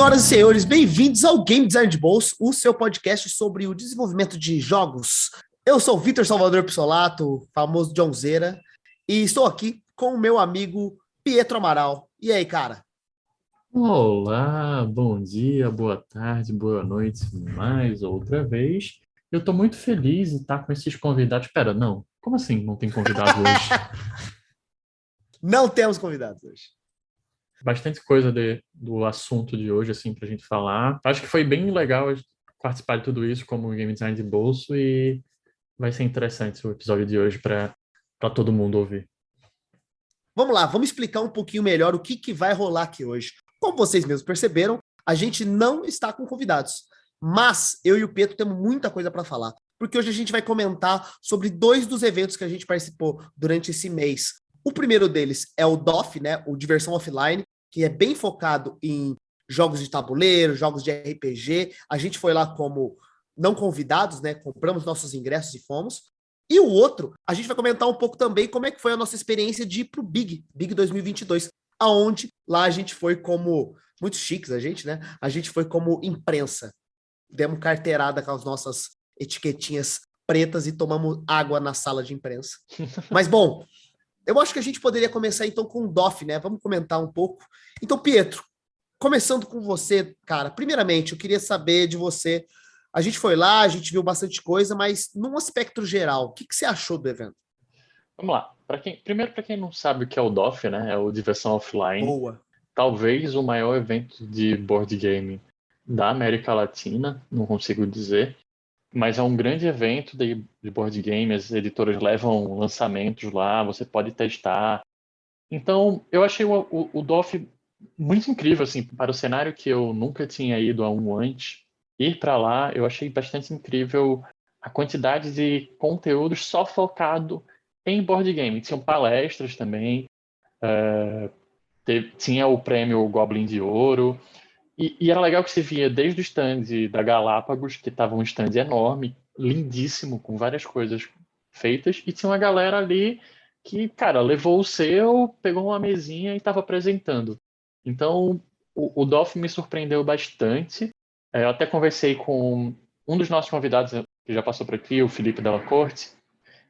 Senhoras e senhores, bem-vindos ao Game Design de Bolso, o seu podcast sobre o desenvolvimento de jogos. Eu sou o Vitor Salvador Pissolato, famoso Johnzera, e estou aqui com o meu amigo Pietro Amaral. E aí, cara? Olá, bom dia, boa tarde, boa noite, mais outra vez. Eu tô muito feliz em estar com esses convidados. Espera, não. Como assim não tem convidado hoje? Não temos convidados hoje. Bastante coisa do assunto de hoje, assim, pra gente falar. Acho que foi bem legal participar de tudo isso como game design de bolso e vai ser interessante o episódio de hoje para todo mundo ouvir. Vamos lá, vamos explicar um pouquinho melhor o que vai rolar aqui hoje. Como vocês mesmos perceberam, a gente não está com convidados, mas eu e o Pedro temos muita coisa para falar, porque hoje a gente vai comentar sobre dois dos eventos que a gente participou durante esse mês. O primeiro deles é o DOF, né, o Diversão Offline, que é bem focado em jogos de tabuleiro, jogos de RPG. A gente foi lá como não convidados, né, compramos nossos ingressos e fomos. E o outro, a gente vai comentar um pouco também como é que foi a nossa experiência de ir pro Big 2022, aonde lá a gente foi como, muito chiques a gente, né? A gente foi como imprensa. Demos carteirada com as nossas etiquetinhas pretas e tomamos água na sala de imprensa. Mas, bom, eu acho que a gente poderia começar então com o DOF, né? Vamos comentar um pouco. Então, Pietro, começando com você, cara, primeiramente, eu queria saber de você. A gente foi lá, a gente viu bastante coisa, mas num aspecto geral, o que você achou do evento? Vamos lá. Primeiro, para quem não sabe o que é o DOF, né? É o Diversão Offline. Boa. Talvez o maior evento de board game da América Latina, não consigo dizer, mas é um grande evento de board game, as editoras levam lançamentos lá, você pode testar. Então, eu achei o DOF muito incrível, assim, para o cenário que eu nunca tinha ido a um antes. Ir para lá, eu achei bastante incrível a quantidade de conteúdos só focado em board game. Tinham palestras também, tinha o prêmio Goblin de Ouro, e era legal que você via desde o stand da Galápagos, que estava um stand enorme, lindíssimo, com várias coisas feitas, e tinha uma galera ali que, cara, levou o seu, pegou uma mesinha e estava apresentando. Então, o DOF me surpreendeu bastante. Eu até conversei com um dos nossos convidados, que já passou por aqui, o Felipe Della Corte,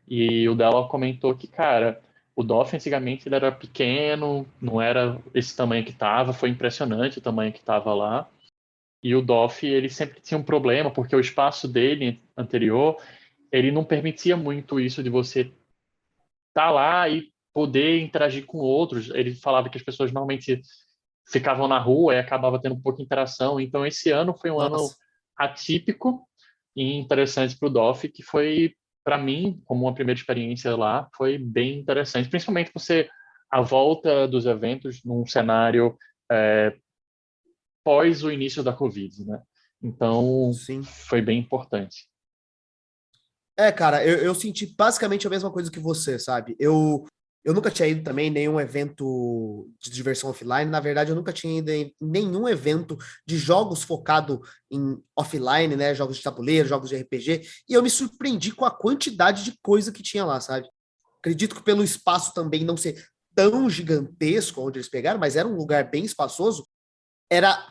e o dela comentou que, cara, o DOF antigamente ele era pequeno, não era esse tamanho que estava, foi impressionante o tamanho que estava lá. E o DOF, ele sempre tinha um problema, porque o espaço dele anterior, ele não permitia muito isso de você estar lá e poder interagir com outros. Ele falava que as pessoas normalmente ficavam na rua e acabava tendo pouca interação. Então, esse ano foi um ano Nossa. atípico e interessante para o DOF, que foi, para mim, como uma primeira experiência lá, foi bem interessante, principalmente por ser a volta dos eventos num cenário pós o início da Covid, né? Então, Sim. foi bem importante. É, cara, eu senti basicamente a mesma coisa que você, sabe? Eu nunca tinha ido também em nenhum evento de diversão offline. Na verdade, eu nunca tinha ido em nenhum evento de jogos focado em offline, né? Jogos de tabuleiro, jogos de RPG. E eu me surpreendi com a quantidade de coisa que tinha lá, sabe? Acredito que pelo espaço também não ser tão gigantesco onde eles pegaram, mas era um lugar bem espaçoso.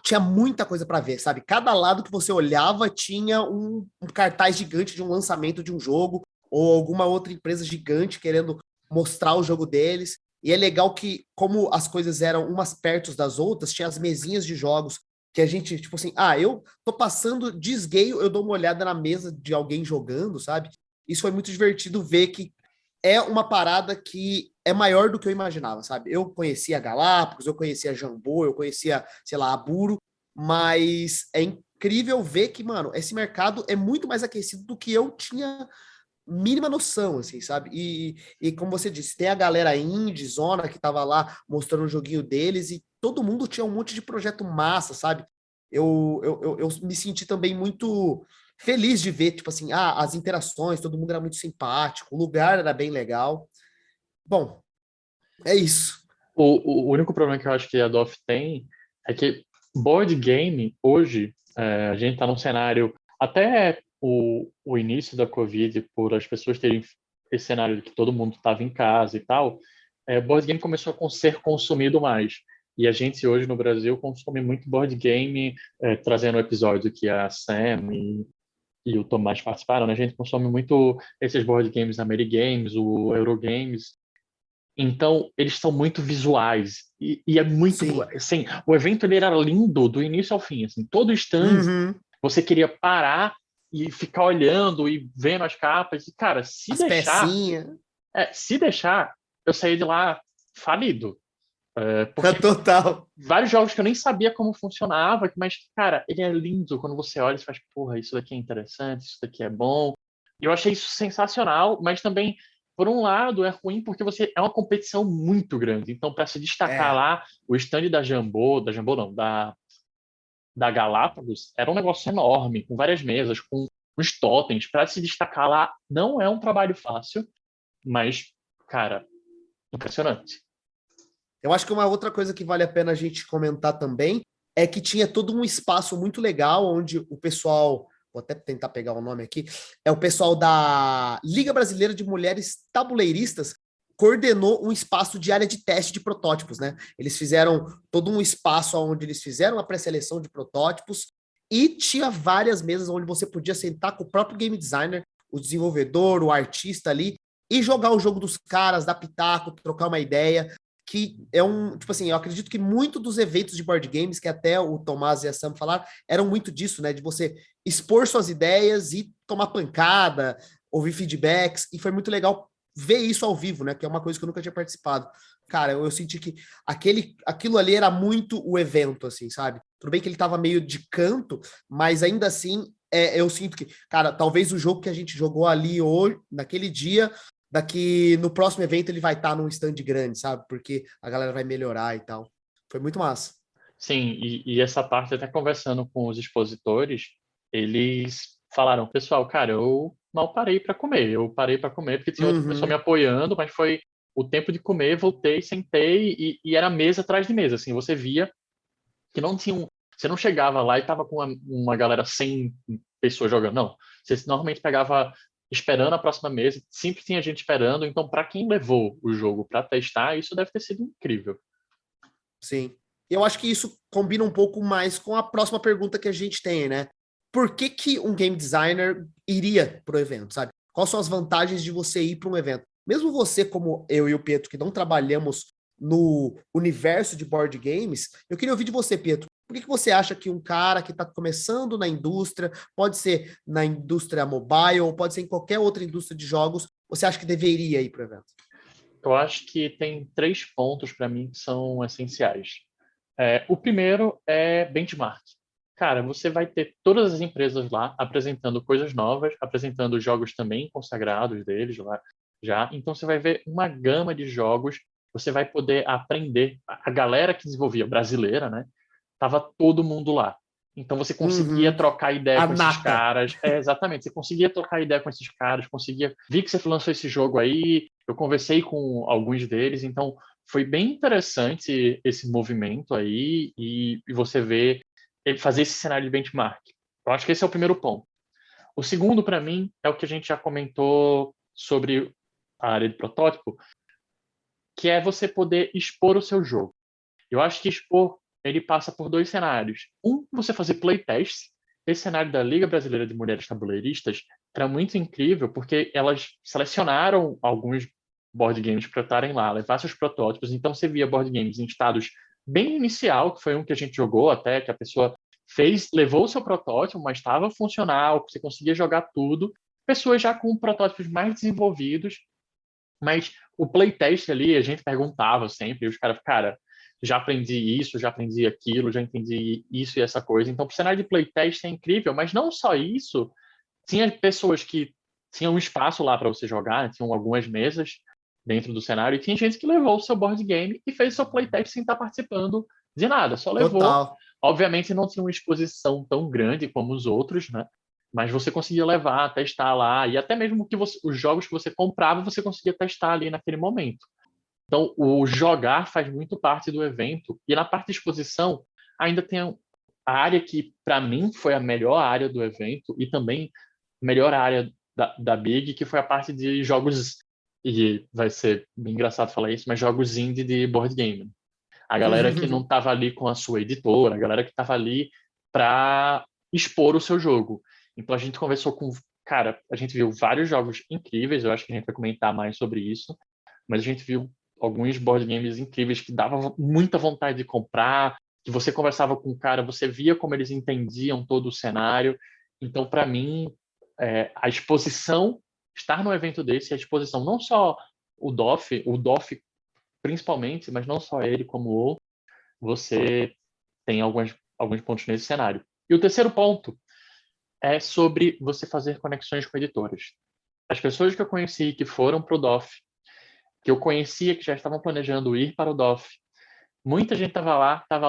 Tinha muita coisa para ver, sabe? Cada lado que você olhava tinha um cartaz gigante de um lançamento de um jogo ou alguma outra empresa gigante querendo mostrar o jogo deles. E é legal que, como as coisas eram umas perto das outras, tinha as mesinhas de jogos que a gente, tipo assim, eu tô passando, desgueio, eu dou uma olhada na mesa de alguém jogando, sabe? Isso foi muito divertido ver que é uma parada que é maior do que eu imaginava, sabe? Eu conhecia Galápagos, eu conhecia Jambô, eu conhecia, sei lá, Aburo, mas é incrível ver que, mano, esse mercado é muito mais aquecido do que eu tinha mínima noção, assim, sabe? E como você disse, tem a galera indie, zona, que tava lá mostrando o joguinho deles e todo mundo tinha um monte de projeto massa, sabe? Eu me senti também muito feliz de ver, tipo assim, as interações, todo mundo era muito simpático, o lugar era bem legal. Bom, é isso. O único problema que eu acho que a DOF tem é que board game, hoje, a gente está num cenário, até o início da Covid, por as pessoas terem esse cenário de que todo mundo estava em casa e tal, board game começou a ser consumido mais. E a gente hoje no Brasil consome muito board game, trazendo o episódio que a Sam e o Tomás participaram, né? A gente consome muito esses board games Amerigames, o Eurogames. Então, eles são muito visuais. E é muito... Sim. Assim, o evento ele era lindo do início ao fim. Assim, todo stand, Uhum. você queria parar e ficar olhando e vendo as capas. E, cara, As pecinhas. se deixar, eu saí de lá falido. Porque Total. vários jogos que eu nem sabia como funcionava, mas, cara, ele é lindo quando você olha e faz, porra, isso daqui é interessante, isso daqui é bom. E eu achei isso sensacional, mas também, por um lado, é ruim porque você é uma competição muito grande. Então, para se destacar É. lá, o stand da Jambô não, da Galápagos, era um negócio enorme, com várias mesas, com uns totens. Para se destacar lá, não é um trabalho fácil, mas, cara, impressionante. Eu acho que uma outra coisa que vale a pena a gente comentar também é que tinha todo um espaço muito legal onde o pessoal, vou até tentar pegar o nome aqui, é o pessoal da Liga Brasileira de Mulheres Tabuleiristas coordenou um espaço de área de teste de protótipos, né? Eles fizeram todo um espaço onde eles fizeram a pré-seleção de protótipos e tinha várias mesas onde você podia sentar com o próprio game designer, o desenvolvedor, o artista ali e jogar o jogo dos caras, dar pitaco, trocar uma ideia que é tipo assim, eu acredito que muito dos eventos de board games, que até o Tomás e a Sam falaram, eram muito disso, né, de você expor suas ideias e tomar pancada, ouvir feedbacks, e foi muito legal ver isso ao vivo, né, que é uma coisa que eu nunca tinha participado. Cara, eu senti que aquilo ali era muito o evento, assim, sabe? Tudo bem que ele tava meio de canto, mas ainda assim, eu sinto que, cara, talvez o jogo que a gente jogou ali hoje, naquele dia, daqui no próximo evento ele vai estar num stand grande, sabe? Porque a galera vai melhorar e tal. Foi muito massa. Sim, e essa parte, até conversando com os expositores, eles falaram, pessoal, cara, eu mal parei para comer. Eu parei para comer porque tinha outra pessoa me Uhum. apoiando, mas foi o tempo de comer, voltei, sentei e era mesa atrás de mesa. Assim, você via que não tinha você não chegava lá e tava com uma galera 100 pessoas jogando. Não, você normalmente pegava esperando a próxima mesa, sempre tinha gente esperando. Então, para quem levou o jogo para testar, isso deve ter sido incrível. Sim. Eu acho que isso combina um pouco mais com a próxima pergunta que a gente tem, né? Por que que um game designer iria para o evento, sabe? Quais são as vantagens de você ir para um evento? Mesmo você, como eu e o Pietro, que não trabalhamos no universo de board games, eu queria ouvir de você, Pietro. Por que que você acha que um cara que está começando na indústria, pode ser na indústria mobile, ou pode ser em qualquer outra indústria de jogos, você acha que deveria ir para o evento? Eu acho que tem três pontos para mim que são essenciais. O primeiro é benchmark. Cara, você vai ter todas as empresas lá apresentando coisas novas, apresentando jogos também consagrados deles lá já. Então você vai ver uma gama de jogos, você vai poder aprender. A galera que desenvolvia brasileira, né? Tava todo mundo lá. Então você conseguia Uhum. trocar ideia A com esses nata. caras. Exatamente, você conseguia trocar ideia com esses caras, conseguia. Vi que você lançou esse jogo aí, eu conversei com alguns deles, então foi bem interessante esse movimento aí e você vê ele fazer esse cenário de benchmark. Eu acho que esse é o primeiro ponto. O segundo, para mim, é o que a gente já comentou sobre a área de protótipo, que é você poder expor o seu jogo. Eu acho que expor ele passa por dois cenários. Um, você fazer playtest. Esse cenário da Liga Brasileira de Mulheres Tabuleiristas era muito incrível porque elas selecionaram alguns board games para estarem lá, levar seus protótipos. Então você via board games em estados bem inicial, que foi um que a gente jogou até, que a pessoa fez, levou o seu protótipo, mas estava funcional, você conseguia jogar tudo. Pessoas já com protótipos mais desenvolvidos, mas o playtest ali, a gente perguntava sempre, e os caras, cara, já aprendi isso, já aprendi aquilo, já entendi isso e essa coisa. Então, o cenário de playtest é incrível, mas não só isso, tinha pessoas que tinham um espaço lá para você jogar, tinham algumas mesas dentro do cenário, e tinha gente que levou o seu board game e fez o seu playtest sem estar participando de nada, só levou. Total. Obviamente não tinha uma exposição tão grande como os outros, né? Mas você conseguia levar, testar lá, e até mesmo os jogos que você comprava, você conseguia testar ali naquele momento. Então, o jogar faz muito parte do evento. E na parte de exposição, ainda tem a área que, para mim, foi a melhor área do evento e também a melhor área da Big, que foi a parte de jogos, e vai ser bem engraçado falar isso, mas jogos indie de board game. A galera que não estava ali com a sua editora, a galera que estava ali para expor o seu jogo. Então a gente conversou com, cara, a gente viu vários jogos incríveis, eu acho que a gente vai comentar mais sobre isso, mas a gente viu alguns board games incríveis que davam muita vontade de comprar, que você conversava com o cara, você via como eles entendiam todo o cenário. Então, para mim, a exposição, estar num evento desse, a exposição, não só o DOF principalmente, mas não só ele como o, você tem alguns pontos nesse cenário. E o terceiro ponto é sobre você fazer conexões com editoras. As pessoas que eu conheci que foram para o DOF, que eu conhecia que já estavam planejando ir para o DOF, muita gente estava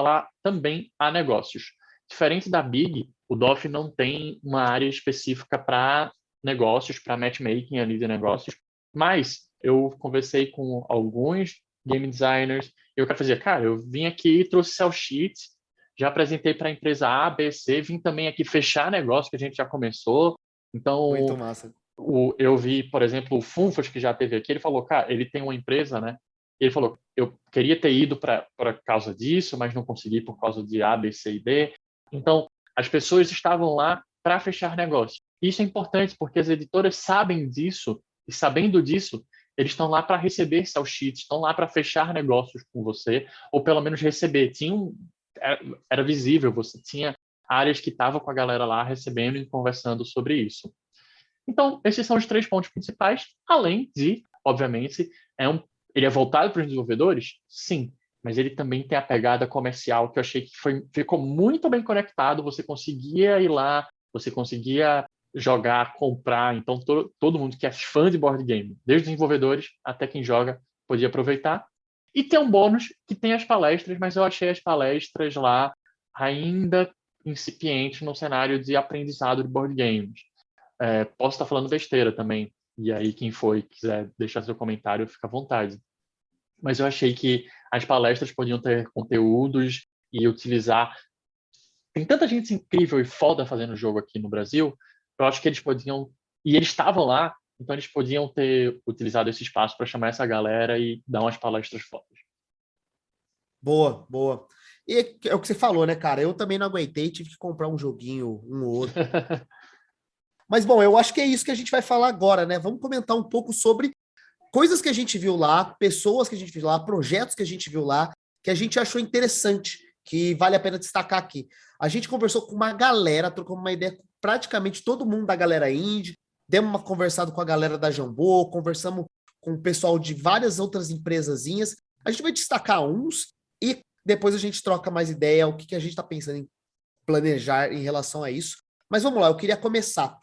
lá também a negócios. Diferente da Big, o DOF não tem uma área específica para negócios, para matchmaking ali de negócios, mas eu conversei com alguns game designers e o cara fazia, cara, eu vim aqui, trouxe sell sheets, já apresentei para a empresa A, B, C, vim também aqui fechar negócio que a gente já começou. Muito Então, massa. eu vi, por exemplo, o Funfas, que já teve aqui, ele falou, cara, ele tem uma empresa, né? Ele falou, eu queria ter ido para causa disso, mas não consegui por causa de A, B, C e D. Então, as pessoas estavam lá para fechar negócio. Isso é importante porque as editoras sabem disso e, sabendo disso, eles estão lá para receber sell sheets, estão lá para fechar negócios com você, ou pelo menos receber. Era visível, você tinha áreas que estavam com a galera lá recebendo e conversando sobre isso. Então, esses são os 3 pontos principais, além de, obviamente, ele é voltado para os desenvolvedores? Sim, mas ele também tem a pegada comercial que eu achei que ficou muito bem conectado, você conseguia ir lá, você conseguia jogar, comprar, então todo mundo que é fã de board game, desde os desenvolvedores até quem joga, podia aproveitar. E tem um bônus que tem as palestras, mas eu achei as palestras lá ainda incipientes no cenário de aprendizado de board games. Posso estar falando besteira também, e aí quem quiser deixar seu comentário, fica à vontade. Mas eu achei que as palestras podiam ter conteúdos e utilizar. Tem tanta gente incrível e foda fazendo jogo aqui no Brasil, eu acho que eles podiam, e eles estavam lá, então eles podiam ter utilizado esse espaço para chamar essa galera e dar umas palestras fodas. Boa, boa. E é o que você falou, né, cara? Eu também não aguentei, tive que comprar um joguinho, um ou outro. Mas, bom, eu acho que é isso que a gente vai falar agora, né? Vamos comentar um pouco sobre coisas que a gente viu lá, pessoas que a gente viu lá, projetos que a gente viu lá, que a gente achou interessante, que vale a pena destacar aqui. A gente conversou com uma galera, trocou uma ideia com praticamente todo mundo da galera indie, demos uma conversada com a galera da Jambô, conversamos com o pessoal de várias outras empresazinhas. A gente vai destacar uns e depois a gente troca mais ideia, o que a gente está pensando em planejar em relação a isso. Mas vamos lá, eu queria começar.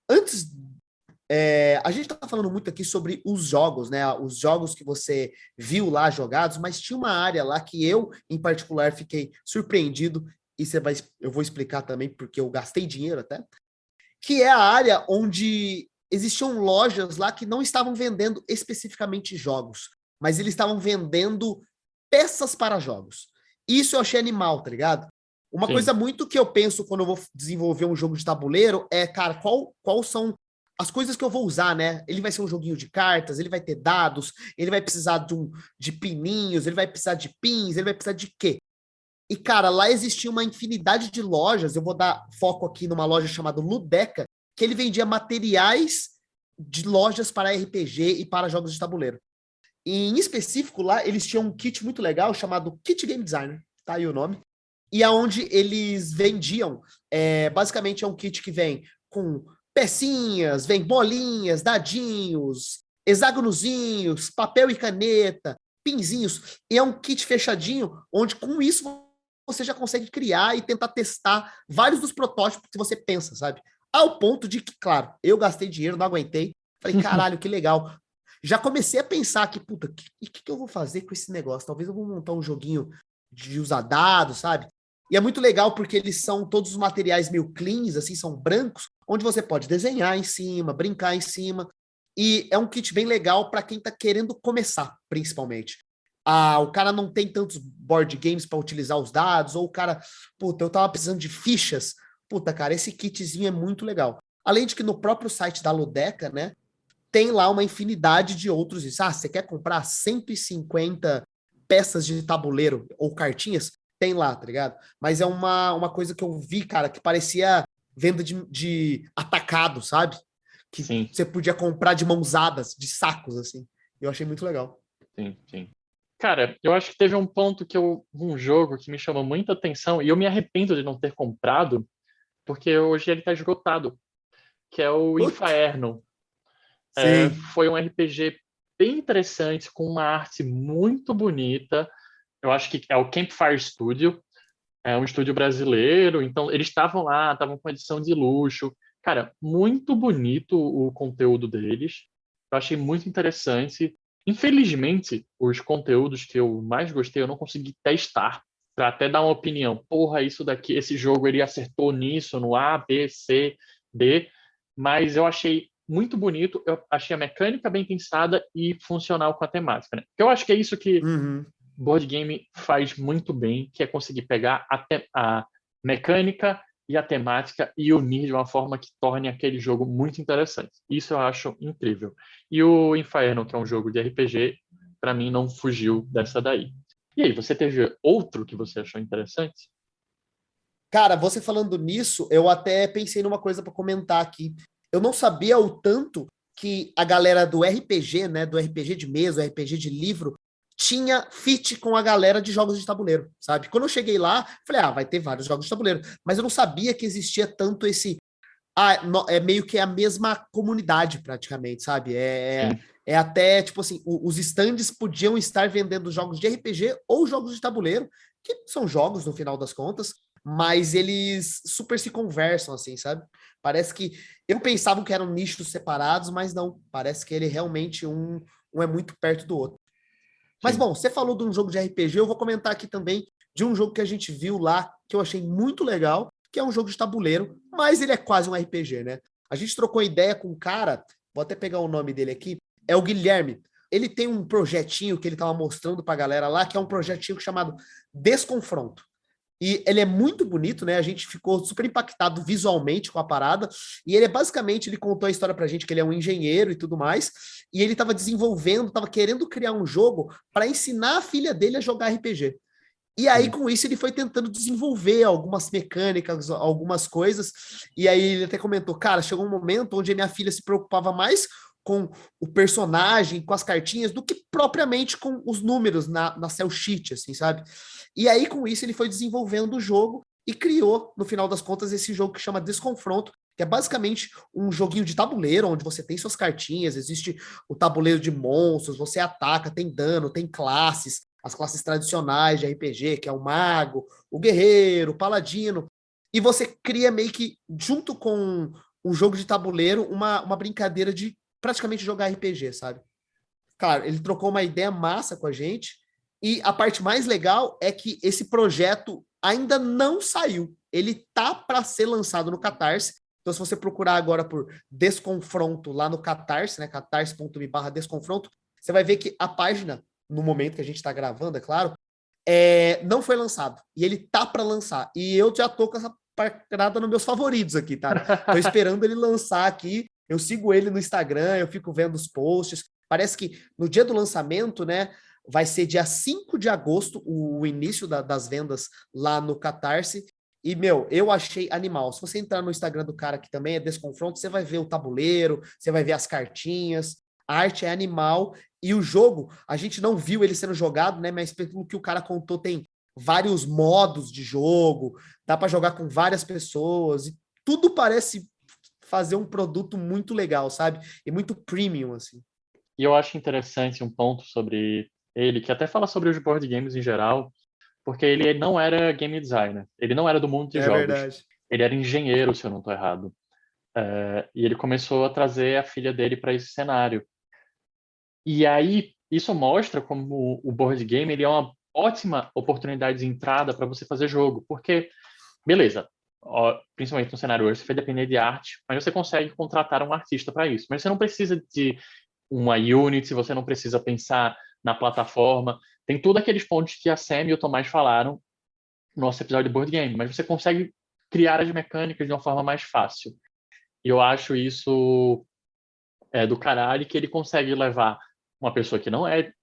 Antes, a gente tá falando muito aqui sobre os jogos, né? Os jogos que você viu lá jogados, mas tinha uma área lá que eu, em particular, fiquei surpreendido, e eu vou explicar também porque eu gastei dinheiro até, que é a área onde existiam lojas lá que não estavam vendendo especificamente jogos, mas eles estavam vendendo peças para jogos. Isso eu achei animal, tá ligado? Uma Sim. coisa muito que eu penso quando eu vou desenvolver um jogo de tabuleiro é, cara, qual são as coisas que eu vou usar, né? Ele vai ser um joguinho de cartas, ele vai ter dados, ele vai precisar de pininhos, ele vai precisar de pins, ele vai precisar de quê? E, cara, lá existia uma infinidade de lojas, eu vou dar foco aqui numa loja chamada Ludeca, que ele vendia materiais de lojas para RPG e para jogos de tabuleiro. E, em específico, lá eles tinham um kit muito legal chamado Kit Game Designer, tá aí o nome, e aonde eles vendiam, basicamente é um kit que vem com pecinhas, vem bolinhas, dadinhos, hexágonozinhos, papel e caneta, pinzinhos, e é um kit fechadinho, onde com isso você já consegue criar e tentar testar vários dos protótipos que você pensa, sabe? Ao ponto de que, claro, eu gastei dinheiro, não aguentei, falei, caralho, que legal. Já comecei a pensar que, puta, o que eu vou fazer com esse negócio? Talvez eu vou montar um joguinho de usar dados, sabe? E é muito legal porque eles são todos os materiais meio cleans, assim, são brancos, onde você pode desenhar em cima, brincar em cima. E é um kit bem legal para quem está querendo começar, principalmente. O cara não tem tantos board games para utilizar os dados, ou o cara, puta, eu tava precisando de fichas. Puta, cara, esse kitzinho é muito legal. Além de que no próprio site da Ludeca, né, tem lá uma infinidade de outros. Você quer comprar 150 peças de tabuleiro ou cartinhas, tem lá, tá ligado? Mas é uma coisa que eu vi, cara, que parecia venda de atacado, sabe? Que Sim, você podia comprar de mãozadas, de sacos, assim. Eu achei muito legal. sim, sim. Cara, eu acho que teve um ponto um jogo que me chamou muita atenção e eu me arrependo de não ter comprado, porque hoje ele tá esgotado, que é o Puta, Inferno. sim. Foi um RPG bem interessante, com uma arte muito bonita. Eu acho que é o Campfire Studio, é um estúdio brasileiro, então eles estavam lá, estavam com edição de luxo. Cara, muito bonito o conteúdo deles. Eu achei muito interessante. Infelizmente, os conteúdos que eu mais gostei, eu não consegui testar para até dar uma opinião. Porra, isso daqui, esse jogo ele acertou nisso, no A, B, C, D, mas eu achei muito bonito, eu achei a mecânica bem pensada e funcional com a temática, né? Eu acho que é isso que Uhum. board game faz muito bem, que é conseguir pegar a mecânica e a temática e unir de uma forma que torne aquele jogo muito interessante. Isso eu acho incrível. E o Inferno, que é um jogo de RPG, para mim não fugiu dessa daí. E aí, você teve outro que você achou interessante? Cara, você falando nisso, eu até pensei numa coisa para comentar aqui. Eu não sabia o tanto que a galera do RPG, né, do RPG de mesa, RPG de livro, tinha fit com a galera de jogos de tabuleiro, sabe? Quando eu cheguei lá, falei, vai ter vários jogos de tabuleiro, mas eu não sabia que existia tanto esse é meio que a mesma comunidade, praticamente, sabe? Sim, É até, tipo assim, os stands podiam estar vendendo jogos de RPG ou jogos de tabuleiro, que são jogos, no final das contas, mas eles super se conversam, assim, sabe? Parece que eu pensava que eram nichos separados, mas não. Parece que ele realmente um é muito perto do outro. Mas, sim. bom, você falou de um jogo de RPG, eu vou comentar aqui também de um jogo que a gente viu lá, que eu achei muito legal, que é um jogo de tabuleiro, mas ele é quase um RPG, né? A gente trocou ideia com um cara, vou até pegar o nome dele aqui, é o Guilherme. Ele tem um projetinho que ele tava mostrando pra galera lá, que é um projetinho chamado Desconfronto. E ele é muito bonito, né? A gente ficou super impactado visualmente com a parada. E ele é basicamente, ele contou a história pra gente que ele é um engenheiro e tudo mais. E ele estava desenvolvendo, estava querendo criar um jogo para ensinar a filha dele a jogar RPG. E aí, Hum. com isso, ele foi tentando desenvolver algumas mecânicas, algumas coisas. E aí ele até comentou, cara, chegou um momento onde a minha filha se preocupava mais com o personagem, com as cartinhas, do que propriamente com os números na cell sheet, assim, sabe? E aí, com isso, ele foi desenvolvendo o jogo e criou, no final das contas, esse jogo que chama Desconfronto, que é basicamente um joguinho de tabuleiro, onde você tem suas cartinhas, existe o tabuleiro de monstros, você ataca, tem dano, tem classes, as classes tradicionais de RPG, que é o mago, o guerreiro, o paladino, e você cria meio que, junto com o jogo de tabuleiro, uma brincadeira de praticamente jogar RPG, sabe? Claro, ele trocou uma ideia massa com a gente, e a parte mais legal é que esse projeto ainda não saiu. Ele tá para ser lançado no Catarse. Então, se você procurar agora por Desconfronto lá no Catarse, né, catarse.me/desconfronto, você vai ver que a página, no momento que a gente está gravando, é claro, não foi lançado. E ele tá para lançar. E eu já tô com essa parada nos meus favoritos aqui, tá? Tô esperando ele lançar aqui. Eu sigo ele no Instagram, eu fico vendo os posts. Parece que no dia do lançamento, né, vai ser dia 5 de agosto, o início das vendas lá no Catarse. E, meu, eu achei animal. Se você entrar no Instagram do cara que também é Desconfronto, você vai ver o tabuleiro, você vai ver as cartinhas. A arte é animal. E o jogo, a gente não viu ele sendo jogado, né? Mas pelo que o cara contou, tem vários modos de jogo, dá para jogar com várias pessoas, e tudo parece fazer um produto muito legal, sabe? E muito premium, assim. E eu acho interessante um ponto sobre ele, que até fala sobre os board games em geral, porque ele não era game designer, ele não era do mundo de É jogos, verdade. ele era engenheiro, se eu não estou errado. E ele começou a trazer a filha dele para esse cenário. E aí, isso mostra como o board game ele é uma ótima oportunidade de entrada para você fazer jogo, porque, beleza, ó, principalmente no cenário hoje, você vai depender de arte, mas você consegue contratar um artista para isso. Mas você não precisa de uma Unity, você não precisa pensar na plataforma. Tem todos aqueles pontos que a Sam e o Tomás falaram no nosso episódio de board game, mas você consegue criar as mecânicas de uma forma mais fácil. E eu acho isso do caralho, que ele consegue levar uma pessoa que não é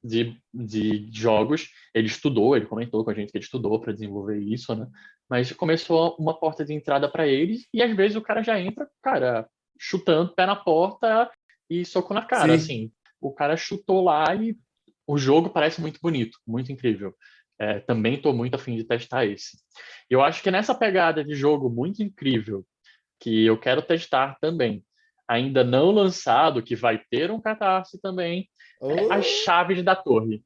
de jogos. Ele estudou, ele comentou com a gente que ele estudou para desenvolver isso, né? Mas começou uma porta de entrada para eles e às vezes o cara já entra, cara, chutando pé na porta e soco na cara, Sim. assim. O cara chutou lá e o jogo parece muito bonito, muito incrível. Também estou muito afim de testar esse. Eu acho que nessa pegada de jogo muito incrível, que eu quero testar também, ainda não lançado, que vai ter um catarse também, As Oh, Chaves da Torre.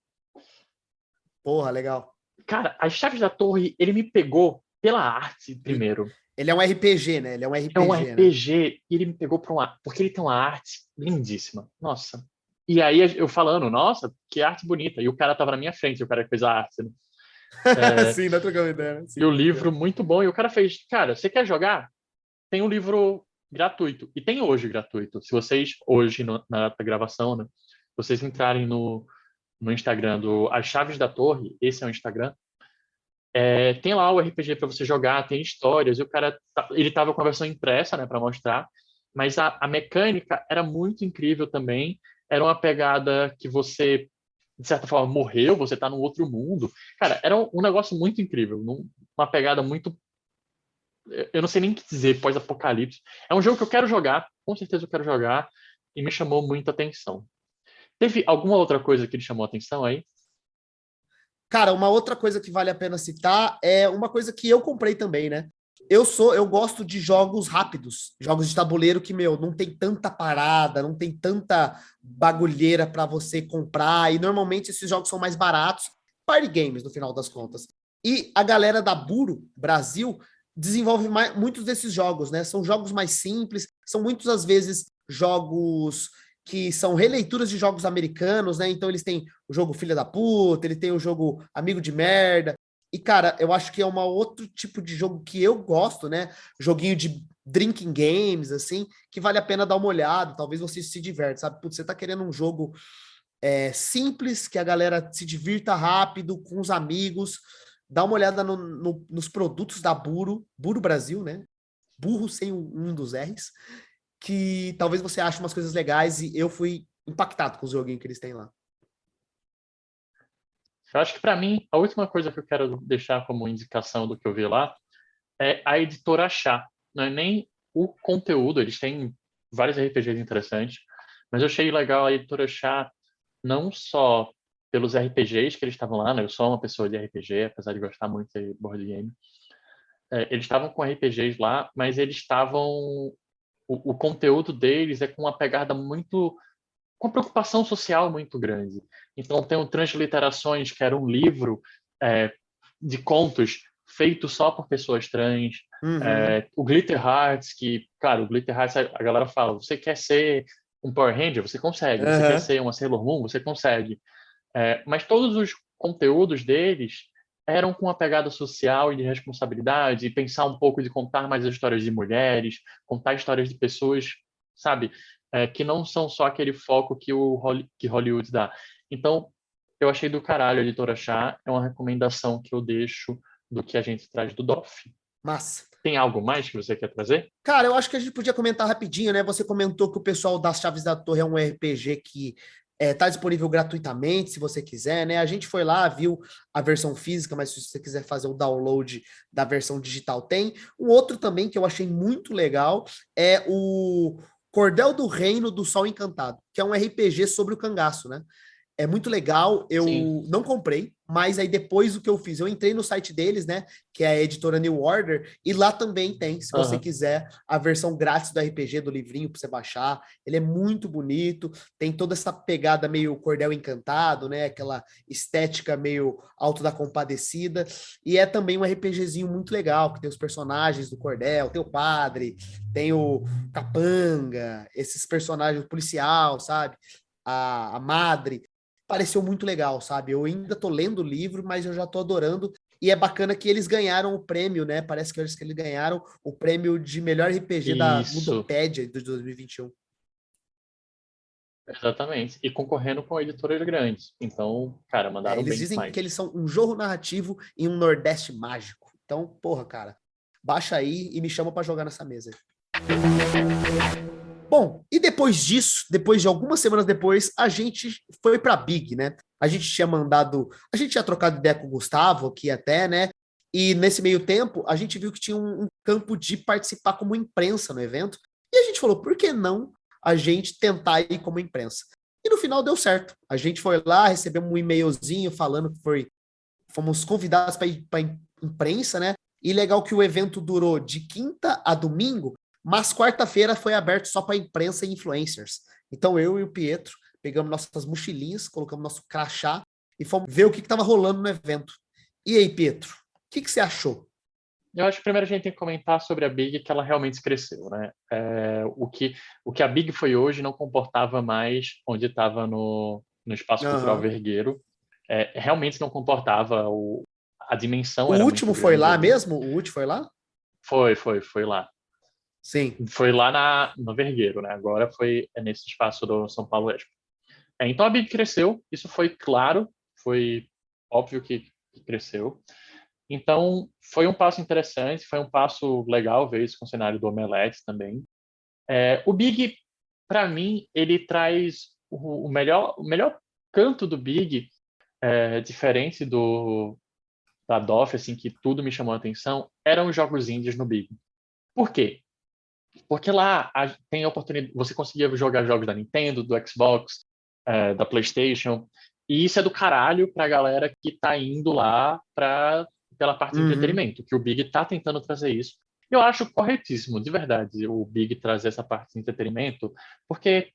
porra, legal. Cara, As Chaves da Torre, ele me pegou pela arte primeiro. Ele é um RPG, né? Ele é um É um RPG, né? RPG e ele me pegou porque ele tem uma arte lindíssima. Nossa. E aí eu falando, nossa, que arte bonita. E o cara tava na minha frente, o cara que fez a arte, né? Sim, não trocamos ideia, né? E o Sim. livro muito bom. E o cara fez, cara, você quer jogar? Tem um livro gratuito. E tem hoje gratuito. Se vocês, hoje, na gravação, né? Vocês entrarem no Instagram do As Chaves da Torre, esse é o Instagram, tem lá o RPG para você jogar, tem histórias, e o cara, ele tava com a versão impressa, né, para mostrar, mas a mecânica era muito incrível também, era uma pegada que você, de certa forma, morreu, você tá num outro mundo. Cara, era um negócio muito incrível, uma pegada muito, eu não sei nem o que dizer, pós-apocalipse. É um jogo que eu quero jogar, com certeza eu quero jogar, e me chamou muita atenção. Teve alguma outra coisa que lhe chamou a atenção aí? Cara, uma outra coisa que vale a pena citar é uma coisa que eu comprei também, né? Eu gosto de jogos rápidos, jogos de tabuleiro que, meu, não tem tanta parada, não tem tanta bagulheira para você comprar, e normalmente esses jogos são mais baratos, party games, no final das contas. E a galera da Buro Brasil desenvolve muitos desses jogos, né? São jogos mais simples, são muitas das vezes jogos que são releituras de jogos americanos, né? Então eles têm o jogo Filha da Puta, ele tem o jogo Amigo de Merda. E, cara, eu acho que é um outro tipo de jogo que eu gosto, né? Joguinho de drinking games, assim, que vale a pena dar uma olhada. Talvez você se diverte, sabe? Putz, você tá querendo um jogo simples, que a galera se divirta rápido, com os amigos. Dá uma olhada nos produtos da Buro, Buro Brasil, né? Burro sem um dos R's, que talvez você ache umas coisas legais e eu fui impactado com os joguinhos que eles têm lá. Eu acho que para mim, a última coisa que eu quero deixar como indicação do que eu vi lá é a editora Chá. Não é nem o conteúdo, eles têm vários RPGs interessantes, mas eu achei legal a editora Chá não só pelos RPGs que eles estavam lá, né? Eu sou uma pessoa de RPG, apesar de gostar muito de board game. Eles estavam com RPGs lá, mas eles estavam. O conteúdo deles é com uma pegada muito com uma preocupação social muito grande. Então, tem o Transliterações, que era um livro é, de contos feito só por pessoas trans. Uhum. O Glitter Hearts, que, cara, o Glitter Hearts, a galera fala, você quer ser um Power Ranger? Você consegue. Você quer Uhum. ser uma Sailor Moon? Você consegue. Mas todos os conteúdos deles eram com uma pegada social e de responsabilidade, e pensar um pouco de contar mais as histórias de mulheres, contar histórias de pessoas, sabe, que não são só aquele foco que Hollywood dá. Então, eu achei do caralho a Editora Chá, é uma recomendação que eu deixo do que a gente traz do DOF. Massa. Tem algo mais que você quer trazer? Cara, eu acho que a gente podia comentar rapidinho, né? Você comentou que o pessoal das Chaves da Torre é um RPG que tá disponível gratuitamente, se você quiser, né? A gente foi lá, viu a versão física, mas se você quiser fazer o download da versão digital, tem. Um outro também que eu achei muito legal é o Cordel do Reino do Sol Encantado, que é um RPG sobre o cangaço, né? É muito legal. Sim. Eu não comprei, mas aí depois o que eu fiz, eu entrei no site deles, né, que é a editora New Order, e lá também tem, se você Aham. quiser, a versão grátis do RPG, do livrinho para você baixar. Ele é muito bonito, tem toda essa pegada meio cordel encantado, né, aquela estética meio Alto da Compadecida, e é também um RPGzinho muito legal, que tem os personagens do cordel, tem o padre, tem o capanga, esses personagens policial, sabe? A madre, pareceu muito legal, sabe? Eu ainda tô lendo o livro, mas eu já tô adorando. E é bacana que eles ganharam o prêmio, né? Parece que eles ganharam o prêmio de melhor RPG da Isso, Ludopédia de 2021. exatamente. E concorrendo com editoras grandes. Então, cara, mandaram Eles bem dizem demais. que eles são um jorro narrativo em um Nordeste mágico. Então, porra, cara, baixa aí e me chama para jogar nessa mesa. Bom, e depois disso, depois de algumas semanas depois, a gente foi para Big, né? A gente tinha mandado, a gente tinha trocado ideia com o Gustavo aqui até, né? E nesse meio tempo, a gente viu que tinha um campo de participar como imprensa no evento. E a gente falou, por que não a gente tentar ir como imprensa? E no final deu certo. A gente foi lá, recebemos um e-mailzinho falando que fomos convidados para ir para imprensa, né? E legal que o evento durou de quinta a domingo, mas quarta-feira foi aberto só para imprensa e influencers. Então eu e o Pietro pegamos nossas mochilinhas, colocamos nosso crachá e fomos ver o que estava rolando no evento. E aí, Pietro, o que você achou? Eu acho que primeiro a gente tem que comentar sobre a Big, que ela realmente cresceu, né? O que a Big foi hoje não comportava mais onde estava no Espaço Cultural Uhum. Vergueiro. Realmente não comportava, a dimensão O era muito último foi grande lá ali. mesmo? O último foi lá? Foi lá. Sim. Foi lá no Vergueiro, né? Agora é nesse espaço do São Paulo Expo. Então a Big cresceu, isso foi claro, foi óbvio que cresceu. Então, foi um passo interessante, foi um passo legal ver isso com o cenário do Omelete também. O Big, para mim, ele traz o melhor canto do Big, diferente da DOF, assim, que tudo me chamou a atenção, eram os jogos indies no Big. Por quê? Porque lá tem a oportunidade, você conseguia jogar jogos da Nintendo, do Xbox, da PlayStation, e isso é do caralho pra galera que tá indo lá pela parte de Uhum. entretenimento, que o Big tá tentando trazer isso. Eu acho corretíssimo, de verdade, o Big trazer essa parte de entretenimento, porque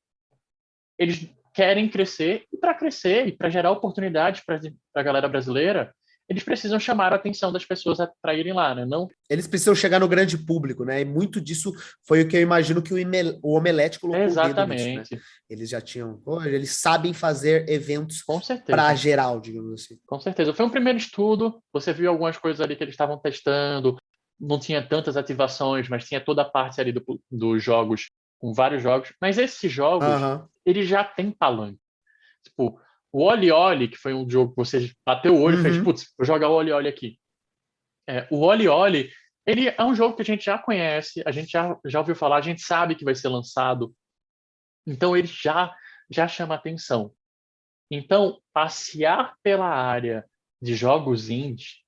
eles querem crescer, e para crescer e para gerar oportunidades para a galera brasileira, eles precisam chamar a atenção das pessoas para irem lá, né? Não Eles precisam chegar no grande público, né? E muito disso foi o que eu imagino que o Omelete colocou o dedo nisso, né? exatamente, Eles já tinham, eles sabem fazer eventos com para certeza. geral, digamos assim. Com certeza. Foi um primeiro estudo, você viu algumas coisas ali que eles estavam testando, não tinha tantas ativações, mas tinha toda a parte ali dos jogos, com vários jogos. Mas esses jogos, Aham. eles já têm palanque. Tipo, o Oli Oli, que foi um jogo que você bateu o olho e fez, Uhum. putz, vou jogar o Oli Oli aqui. O Oli Oli, ele é um jogo que a gente já conhece, a gente já ouviu falar, a gente sabe que vai ser lançado, então ele já chama atenção. Então, passear pela área de jogos indie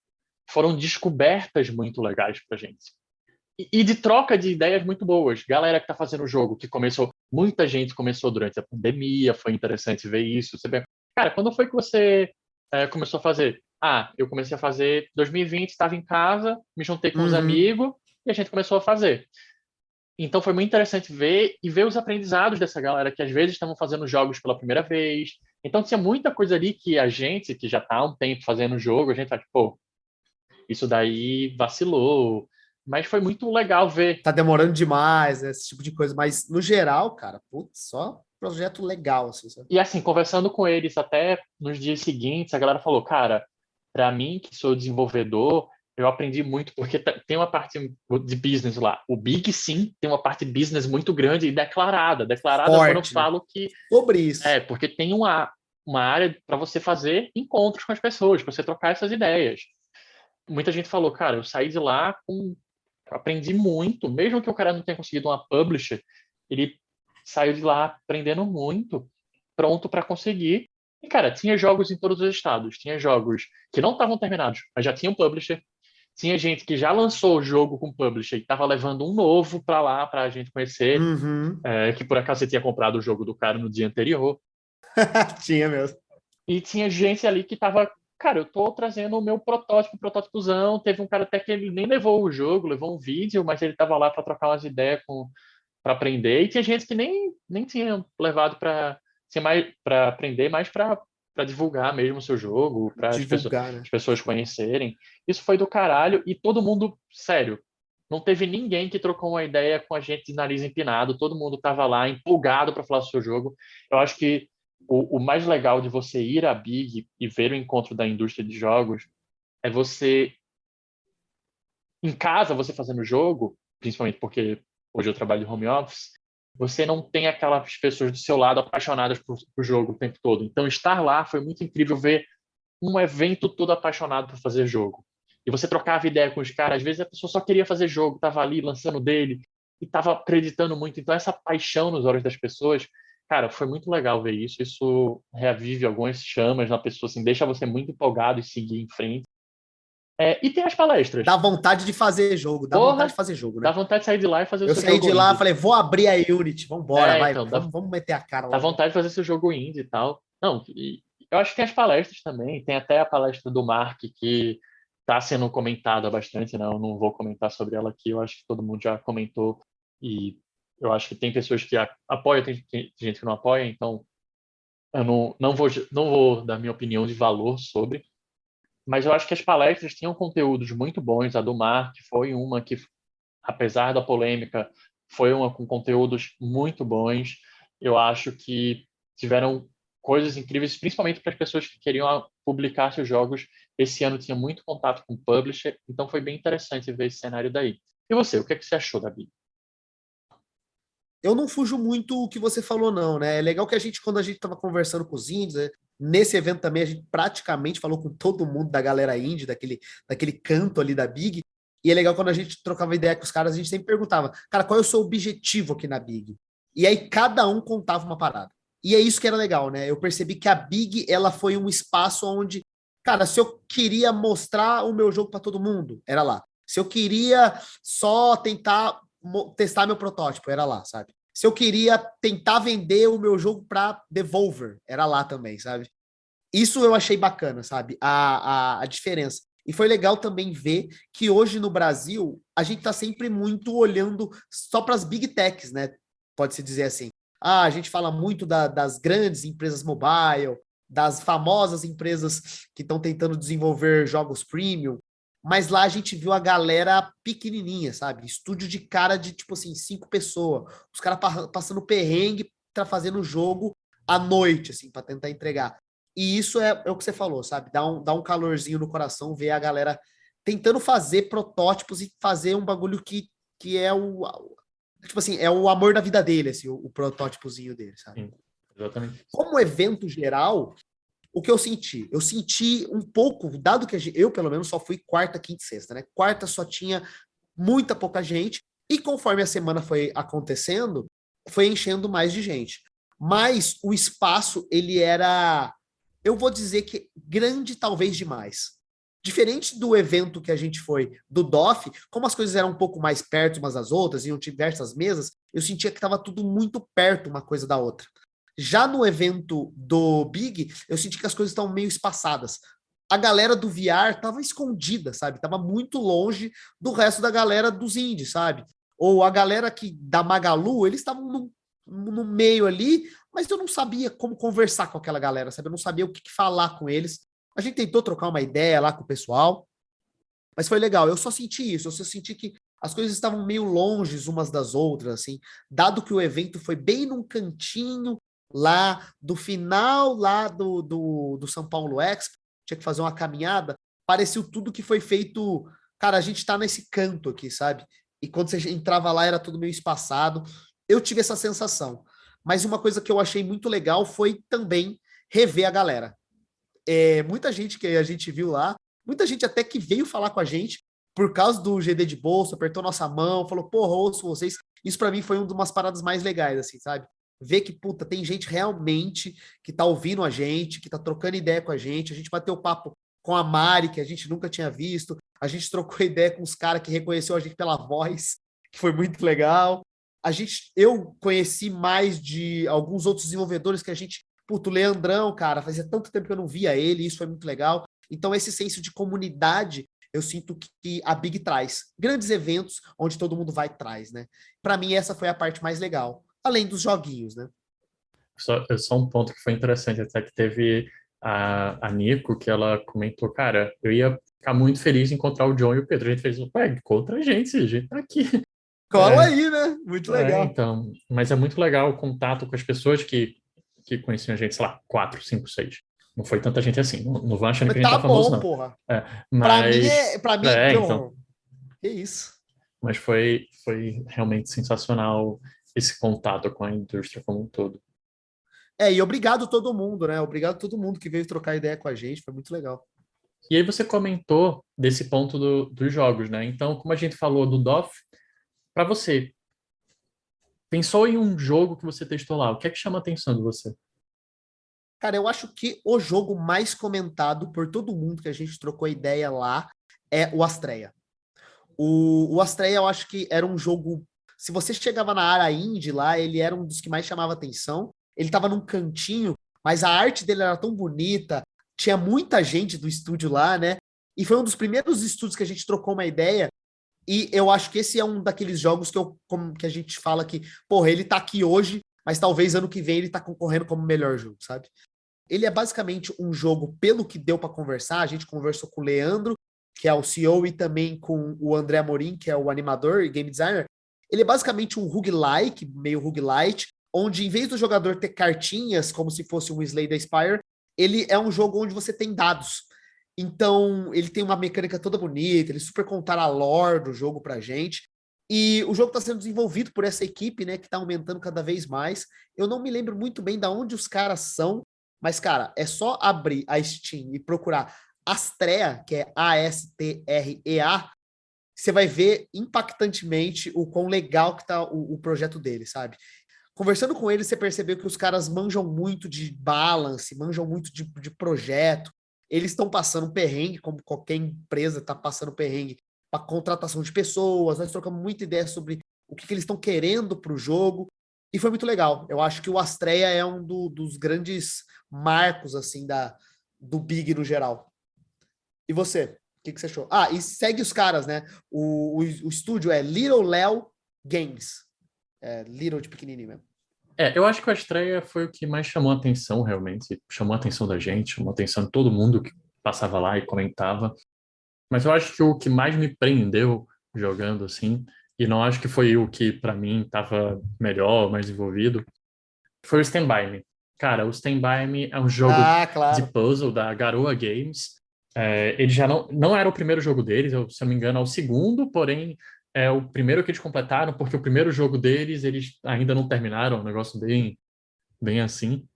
foram descobertas muito legais pra gente. E de troca de ideias muito boas. Galera que tá fazendo o jogo, que começou, muita gente começou durante a pandemia, foi interessante ver isso. Cara, quando foi que você começou a fazer? Eu comecei a fazer em 2020, estava em casa, me juntei com os Uhum. amigos e a gente começou a fazer. Então foi muito interessante ver e ver os aprendizados dessa galera que às vezes estavam fazendo jogos pela primeira vez. Então tinha muita coisa ali que a gente, que já está há um tempo fazendo jogo, a gente fala, pô, isso daí vacilou. Mas foi muito legal ver. Tá demorando demais, né? Esse tipo de coisa. Mas, no geral, cara, putz, só projeto legal, assim, sabe? E assim, conversando com eles até nos dias seguintes, a galera falou, cara, para mim que sou desenvolvedor, eu aprendi muito, porque tem uma parte de business lá. O Big, sim, tem uma parte business muito grande e declarada. Declarada quando eu Forte, né? falo que Sobre isso. porque tem uma área para você fazer encontros com as pessoas, para você trocar essas ideias. Muita gente falou, cara, eu saí de lá aprendi muito, mesmo que o cara não tenha conseguido uma publisher, ele saiu de lá aprendendo muito, pronto para conseguir. E, cara, tinha jogos em todos os estados, tinha jogos que não estavam terminados, mas já tinham publisher. Tinha gente que já lançou o jogo com publisher e estava levando um novo para lá para a gente conhecer, Uhum. que por acaso você tinha comprado o jogo do cara no dia anterior. Tinha mesmo. E tinha gente ali que tava, cara, eu tô trazendo o meu protótipozão. Teve um cara até que ele nem levou o jogo, levou um vídeo, mas ele tava lá para trocar umas ideias para aprender. E tinha gente que nem tinha levado para ser mais para aprender, mais para divulgar mesmo o seu jogo, para Divulgar, né? as pessoas conhecerem. Isso foi do caralho e todo mundo, sério, não teve ninguém que trocou uma ideia com a gente de nariz empinado, todo mundo estava lá empolgado para falar do seu jogo. Eu acho que o mais legal de você ir à Big e ver o encontro da indústria de jogos é você, em casa, você fazendo o jogo, principalmente porque hoje eu trabalho de home office, você não tem aquelas pessoas do seu lado apaixonadas por jogo o tempo todo. Então, estar lá foi muito incrível ver um evento todo apaixonado por fazer jogo. E você trocava ideia com os caras, às vezes a pessoa só queria fazer jogo, estava ali lançando dele e estava acreditando muito. Então, essa paixão nos olhos das pessoas cara, foi muito legal ver isso. Isso reavive algumas chamas na pessoa, assim, deixa você muito empolgado e seguir em frente. E tem as palestras. Dá vontade de fazer jogo, dá vontade de Porra, fazer jogo, dá né? vontade de sair de lá e fazer o Eu seu saí jogo de lá, indie. falei, vou abrir a Unity, vambora, vai, Então, vamos meter a cara dá logo. vontade de fazer seu jogo indie e tal. Não, e eu acho que tem as palestras também. Tem até a palestra do Mark, que está sendo comentada bastante, né? Eu não vou comentar sobre ela aqui, eu acho que todo mundo já comentou. E eu acho que tem pessoas que apoiam, tem gente que não apoia, então eu não vou dar minha opinião de valor sobre. Mas eu acho que as palestras tinham conteúdos muito bons. A do Mark foi uma que, apesar da polêmica, foi uma com conteúdos muito bons. Eu acho que tiveram coisas incríveis, principalmente para as pessoas que queriam publicar seus jogos. Esse ano tinha muito contato com o publisher, então foi bem interessante ver esse cenário daí. E você, o que é que você achou, Gabi? Eu não fujo muito o que você falou, não, né? É legal que a gente, quando a gente tava conversando com os índios, né? Nesse evento também, a gente praticamente falou com todo mundo da galera indie, daquele canto ali da Big. E é legal quando a gente trocava ideia com os caras, a gente sempre perguntava, cara, qual é o seu objetivo aqui na Big? E aí cada um contava uma parada. E é isso que era legal, né? Eu percebi que a Big, ela foi um espaço onde, cara, se eu queria mostrar o meu jogo para todo mundo, era lá. Se eu queria só tentar testar meu protótipo, era lá, sabe? Se eu queria tentar vender o meu jogo para Devolver, era lá também, sabe? Isso eu achei bacana, sabe? A diferença. E foi legal também ver que hoje no Brasil a gente tá sempre muito olhando só para as big techs, né? Pode-se dizer assim. Ah, a gente fala muito das grandes empresas mobile, das famosas empresas que estão tentando desenvolver jogos premium, mas lá a gente viu a galera pequenininha, sabe? Estúdio de cara de, tipo assim, 5 pessoas. Os caras passando perrengue para fazer no jogo à noite, assim, para tentar entregar. E isso é o que você falou, sabe? Dá um calorzinho no coração ver a galera tentando fazer protótipos e fazer um bagulho que é tipo assim, é o amor da vida dele, assim, o protótipozinho dele, sabe? Sim, exatamente. Como evento geral, o que eu senti? Eu senti um pouco, dado que eu, pelo menos, só fui quarta, quinta e sexta, né? Quarta só tinha muita pouca gente, e conforme a semana foi acontecendo, foi enchendo mais de gente. Mas o espaço, ele era, eu vou dizer que grande talvez demais. Diferente do evento que a gente foi do DOF, como as coisas eram um pouco mais perto umas das outras, iam diversas mesas, eu sentia que estava tudo muito perto uma coisa da outra. Já no evento do Big, eu senti que as coisas estão meio espaçadas. A galera do VR tava escondida, sabe? Tava muito longe do resto da galera dos indies, sabe? Ou a galera que da Magalu, eles estavam no meio ali, mas eu não sabia como conversar com aquela galera, sabe? Eu não sabia o que falar com eles. A gente tentou trocar uma ideia lá com o pessoal, mas foi legal. Eu só senti isso, eu só senti que as coisas estavam meio longe umas das outras, assim, dado que o evento foi bem num cantinho lá do final lá do São Paulo Expo, tinha que fazer uma caminhada, pareceu tudo que foi feito. Cara, a gente tá nesse canto aqui, sabe? E quando você entrava lá era tudo meio espaçado. Eu tive essa sensação. Mas uma coisa que eu achei muito legal foi também rever a galera. Muita gente que a gente viu lá, muita gente até que veio falar com a gente por causa do GD de bolsa, apertou nossa mão, falou, porra, ouço vocês. Isso para mim foi uma das paradas mais legais, assim, sabe? Ver que, puta, tem gente realmente que tá ouvindo a gente, que tá trocando ideia com a gente bateu papo com a Mari, que a gente nunca tinha visto, a gente trocou ideia com os caras que reconheceu a gente pela voz, que foi muito legal. Eu conheci mais de alguns outros desenvolvedores que a gente puto, o Leandrão, cara, fazia tanto tempo que eu não via ele, isso foi muito legal. Então, esse senso de comunidade, eu sinto que a Big traz. Grandes eventos onde todo mundo vai traz, né? Para mim, essa foi a parte mais legal. Além dos joguinhos, né? Só um ponto que foi interessante, até que teve a Nico, que ela comentou, cara, eu ia ficar muito feliz em encontrar o John e o Pedro. A gente fez, ué, encontra a gente tá aqui. Cola aí, né? Muito legal. Então, mas é muito legal o contato com as pessoas que conheciam a gente, sei lá, quatro, cinco, seis. Não foi tanta gente assim, não vão achando que Mas a gente tá tá famoso, bom, não. porra. É, Para mim, então, que isso. mas foi realmente sensacional esse contato com a indústria como um todo. E obrigado a todo mundo, né? Obrigado a todo mundo que veio trocar ideia com a gente, foi muito legal. E aí você comentou desse ponto dos jogos, né? Então, como a gente falou do DOF, para você, Pensou em um jogo que você testou lá, o que é que chama a atenção de você? Cara, eu acho que o jogo mais comentado por todo mundo que a gente trocou ideia lá é o Astreia. O Astreia, eu acho que era um jogo. Se você chegava na área indie lá, ele era um dos que mais chamava atenção. Ele tava num cantinho, mas a arte dele era tão bonita, tinha muita gente do estúdio lá, né? E foi um dos primeiros estúdios que a gente trocou uma ideia. E eu acho que esse é um daqueles jogos que a gente fala que, porra, ele tá aqui hoje, mas talvez ano que vem ele tá concorrendo como melhor jogo, sabe? Ele é basicamente um jogo, pelo que deu para conversar, a gente conversou com o Leandro, que é o CEO, e também com o André Amorim, que é o animador e game designer. Ele é basicamente um roguelike, meio roguelite, onde em vez do jogador ter cartinhas, como se fosse um Slay the Spire, ele é um jogo onde você tem dados. Então, ele tem uma mecânica toda bonita, eles super contaram a lore do jogo pra gente. E o jogo está sendo desenvolvido por essa equipe, né, que está aumentando cada vez mais. Eu não me lembro muito bem de onde os caras são, mas, cara, é só abrir a Steam e procurar Astrea, que é Astrea, você vai ver impactantemente o quão legal que tá o projeto dele, sabe? Conversando com ele, você percebeu que os caras manjam muito de balance, manjam muito de projeto. Eles estão passando perrengue, como qualquer empresa está passando perrengue, para contratação de pessoas. Nós trocamos muita ideia sobre o que eles estão querendo para o jogo. E foi muito legal. Eu acho que o Astreia é um dos grandes marcos assim do Big no geral. E você? O que você achou? Ah, e segue os caras, né? O estúdio é Little Léo Games. É, Little de pequenininho mesmo. Eu acho que a estreia foi o que mais chamou a atenção, realmente. Chamou a atenção da gente, chamou a atenção de todo mundo que passava lá e comentava. Mas eu acho que o que mais me prendeu jogando assim, e não acho que foi o que para mim estava melhor, mais envolvido, foi o Stand By Me. Cara, o Stand By Me é um jogo Ah, de claro. puzzle da Garoa Games. Ele já não era o primeiro jogo deles, se eu não me engano, é o segundo, porém é o primeiro que eles completaram, porque o primeiro jogo deles eles ainda não terminaram, um negócio bem assim.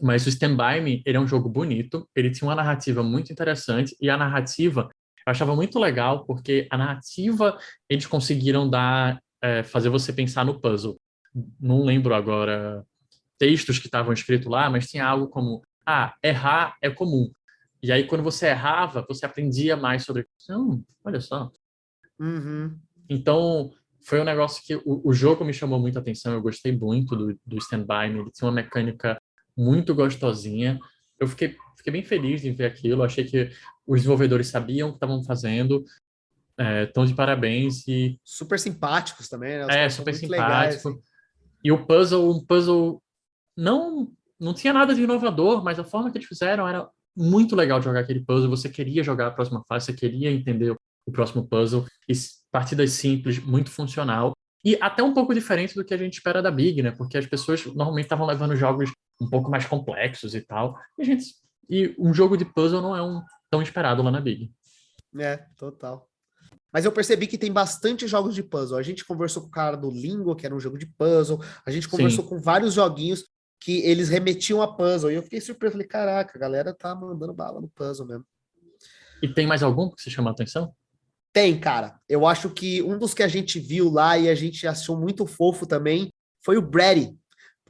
Mas o Stand By Me, ele é um jogo bonito, ele tinha uma narrativa muito interessante, e a narrativa eu achava muito legal, porque a narrativa eles conseguiram fazer você pensar no puzzle. Não lembro agora textos que estavam escritos lá, mas tinha algo como, errar é comum. E aí, quando você errava, você aprendia mais sobre. Olha só. Uhum. Então, foi um negócio que o jogo me chamou muita atenção. Eu gostei muito do Stand By Me. Ele tinha uma mecânica muito gostosinha. Fiquei bem feliz de ver aquilo. Achei que os desenvolvedores sabiam o que estavam fazendo. Estão de parabéns. E Super simpáticos também, né? Os caras são super muito legais, assim. simpático. E um puzzle não, não tinha nada de inovador, mas a forma que eles fizeram era muito legal de jogar aquele puzzle. Você queria jogar a próxima fase, você queria entender o próximo puzzle. E partidas simples, muito funcional. E até um pouco diferente do que a gente espera da Big, né? Porque as pessoas normalmente estavam levando jogos um pouco mais complexos e tal. E um jogo de puzzle não é tão esperado lá na Big. É, total. Mas eu percebi que tem bastante jogos de puzzle. A gente conversou com o cara do Lingo, que era um jogo de puzzle. A gente conversou Sim. com vários joguinhos que eles remetiam a puzzle. E eu fiquei surpreso. Falei, caraca, a galera tá mandando bala no puzzle mesmo. E tem mais algum que você chama a atenção? Tem, cara. Eu acho que um dos que a gente viu lá e a gente achou muito fofo também foi o Brady.